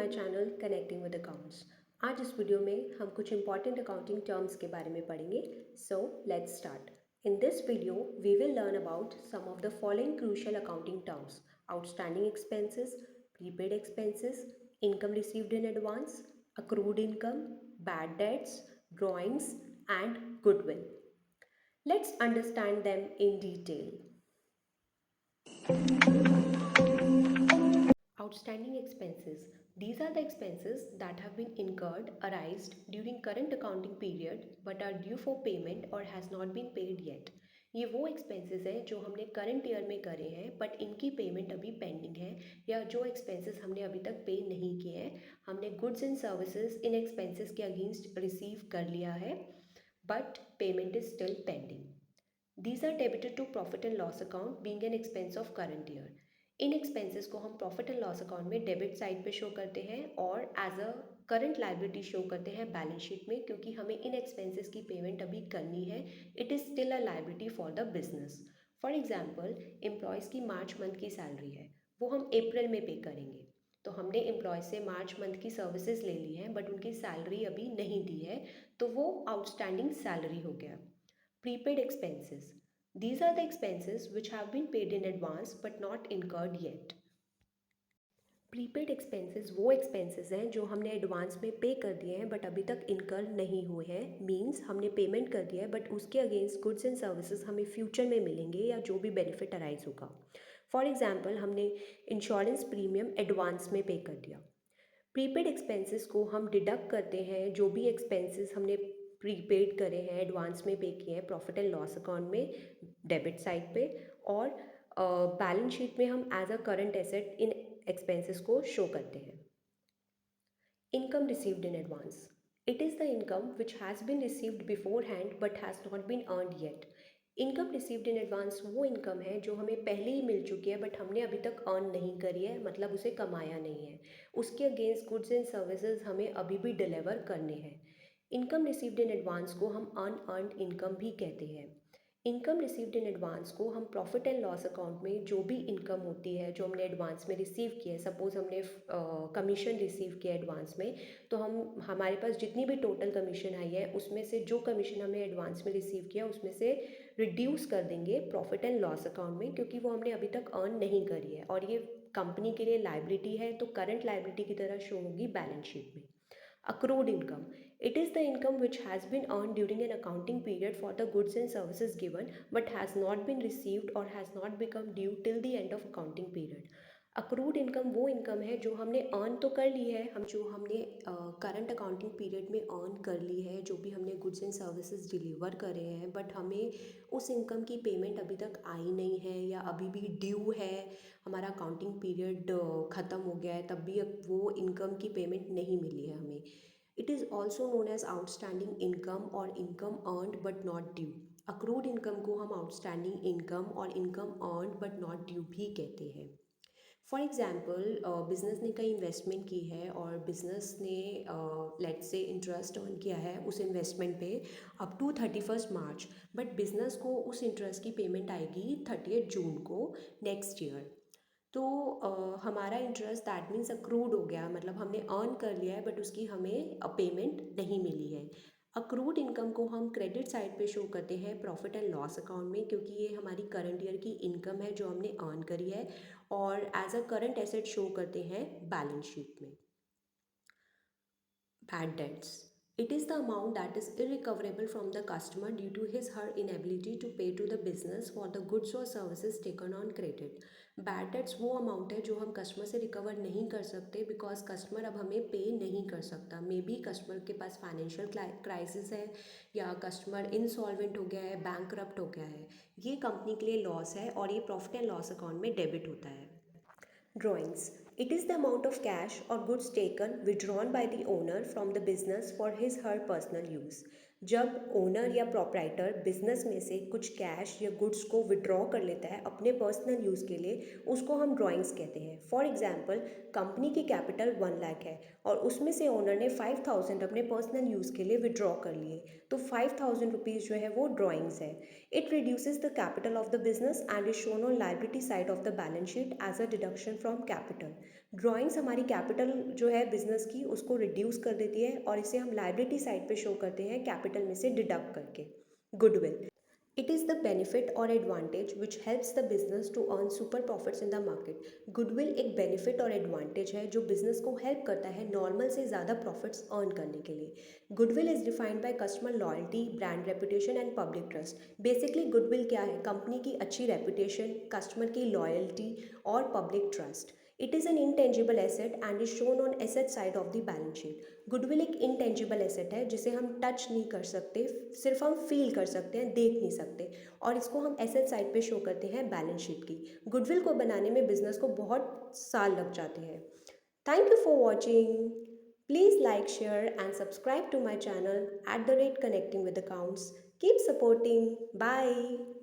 My channel connecting with accounts. आज इस video में हम कुछ इंपॉर्टेंट अकाउंटिंग टर्म्स के बारे में पढ़ेंगे। So let's start. In this video we will learn about some of the following crucial accounting terms: outstanding expenses, prepaid expenses, income received in advance, accrued income, bad debts, drawings, and goodwill. Let's understand them in detail. Outstanding expenses. These are the expenses that have been incurred, arised during current accounting period but are due for payment or has not been paid yet. ये वो expenses हैं जो हमने current year में करे हैं but इनकी payment अभी पेंडिंग है, या जो एक्सपेंसेस हमने अभी तक पे नहीं किए हैं। हमने goods and services in expenses के अगेंस्ट रिसीव कर लिया है but payment is still pending. These are debited to profit and loss account being an expense of current year. इन एक्सपेंसेस को हम प्रॉफिट एंड लॉस अकाउंट में debit side पे show करते हैं और as a current liability show करते हैं बैलेंस शीट में, क्योंकि हमें इन एक्सपेंसेस की पेमेंट अभी करनी है। It is still a liability for the business. For example, employees की मार्च मंथ की सैलरी है, वो हम अप्रैल में पे करेंगे। तो हमने एम्प्लॉय से मार्च मंथ की सर्विसेज ले ली हैं बट उनकी सैलरी अभी नहीं दी है, तो वो आउटस्टैंडिंग सैलरी हो गया। Prepaid expenses. These are the expenses which have been paid in advance but not incurred yet. Prepaid expenses वो एक्सपेंसेस हैं जो हमने एडवांस में पे कर दिए हैं बट अभी तक इनकर नहीं हुए हैं। मींस हमने पेमेंट कर दिया है बट उसके अगेंस्ट गुड्स एंड सर्विसेज हमें फ्यूचर में मिलेंगे या जो भी बेनिफिट अराइज होगा। फॉर एग्जांपल, हमने इंश्योरेंस प्रीमियम एडवांस में पे कर दिया। प्रीपेड एक्सपेंसेस को हम डिडक्ट करते हैं जो भी एक्सपेंसेस हमने प्रीपेड करे हैं, एडवांस में पे किए हैं, प्रॉफिट एंड लॉस अकाउंट में डेबिट साइड पे, और बैलेंस शीट में हम एज अ करंट एसेट इन एक्सपेंसेस को शो करते हैं। Income received in advance. It is the income which has been received beforehand but has not been earned yet. Income received in advance वो income है जो हमें पहले ही मिल चुकी है बट हमने अभी तक अर्न नहीं करी है, मतलब उसे कमाया नहीं है। उसके अगेंस्ट गुड्स एंड सर्विसेज हमें अभी भी डिलीवर करने हैं। इनकम रिसीव्ड इन एडवांस को हम अनअर्न्ड इनकम भी कहते हैं। इनकम रिसीव्ड इन एडवांस को हम प्रॉफिट एंड लॉस अकाउंट में जो भी इनकम होती है जो हमने एडवांस में रिसीव की है, सपोज़ हमने कमीशन रिसीव किया एडवांस में, तो हम हमारे पास जितनी भी टोटल कमीशन आई है उसमें से जो कमीशन हमने एडवांस में रिसीव किया उसमें से रिड्यूस कर देंगे प्रॉफिट एंड लॉस अकाउंट में, क्योंकि वो हमने अभी तक अर्न नहीं करी है और ये कंपनी के लिए लाइबिलिटी है, तो करंट लाइबिलिटी की तरह शो होगी बैलेंस शीट में। Accrued income. It is the income which has been earned during an accounting period for the goods and services given but has not been received or has not become due till the end of accounting period. Accrued income वो income है जो हमने earn तो कर ली है, हम जो हमने करंट अकाउंटिंग पीरियड में अर्न कर ली है, जो भी हमने गुड्स एंड सर्विसेज डिलीवर करे हैं, बट हमें उस इनकम की पेमेंट अभी तक आई नहीं है या अभी भी ड्यू है। हमारा अकाउंटिंग पीरियड ख़त्म हो गया है तब भी अब वो इनकम की पेमेंट नहीं मिली है हमें। It is also known as outstanding income और income earned but not due. Accrued income को हम आउटस्टैंडिंग इनकम और income earned but not due भी कहते हैं। फॉर एग्ज़ाम्पल, बिज़नेस ने कई इन्वेस्टमेंट की है और बिज़नेस ने लेट से इंटरेस्ट अर्न किया है उस इन्वेस्टमेंट पे up to 31 March, but business को उस इंटरेस्ट की पेमेंट आएगी 30 जून को नेक्स्ट ईयर। तो हमारा इंटरेस्ट दैट मीन्स अक्रूड हो गया, मतलब हमने अर्न कर लिया है बट उसकी हमें पेमेंट नहीं मिली है। अक्रूड इनकम को हम क्रेडिट साइड पे शो करते हैं प्रॉफिट एंड लॉस अकाउंट में, क्योंकि ये हमारी करंट ईयर की इनकम है जो हमने अर्न करी है, और as a current asset show करते हैं बैलेंस शीट में। Bad debts. It is the amount that is irrecoverable from the customer due to his her inability to pay to the business for the goods or services taken on credit. Bad debts वो amount है जो हम customer से recover नहीं कर सकते because customer अब हमें पे नहीं कर सकता। मे बी कस्टमर के पास फाइनेंशियल क्राइसिस है या कस्टमर इंसॉल्वेंट हो गया है, बैंकरप्ट हो गया है। ये कंपनी के लिए लॉस है और ये प्रॉफिट एंड लॉस अकाउंट में डेबिट होता है। Drawings. It is the amount of cash or goods taken withdrawn by the owner from the business for his her personal use. जब ओनर या प्रोप्राइटर बिजनेस में से कुछ कैश या goods को विड्रॉ कर लेता है अपने पर्सनल यूज़ के लिए, उसको हम ड्राइंग्स कहते हैं। फॉर एग्जांपल, कंपनी की कैपिटल 1 लाख है और उसमें से ओनर ने 5,000 अपने पर्सनल यूज़ के लिए विड्रॉ कर लिए, तो 5,000 रुपीज़ जो है वो ड्राइंग्स है। It reduces the capital of the business and is shown on liability side of the balance sheet as a deduction from capital. Drawings हमारी कैपिटल जो है बिजनेस की उसको रिड्यूस कर देती है और इसे हम लाइबिलिटी साइड पे शो करते हैं कैपिटल में से डिडक्ट करके। Goodwill, it is the benefit or advantage which helps the business to earn super profits in the market. Goodwill एक benefit और advantage है जो business को help करता है normal से ज़्यादा profits earn करने के लिए। Goodwill is defined by customer loyalty, brand reputation and public trust. Basically goodwill क्या है? कंपनी की अच्छी reputation, customer की loyalty और public trust. It is an intangible asset and is shown on asset side of the balance sheet. Goodwill एक intangible asset है जिसे हम टच नहीं कर सकते, सिर्फ हम फील कर सकते हैं, देख नहीं सकते, और इसको हम एसेट साइड पे शो करते हैं बैलेंस शीट की। गुडविल को बनाने में बिजनेस को बहुत साल लग जाते हैं। Thank you for watching. Please like, share and subscribe to my channel @connecting with accounts. Keep supporting. Bye.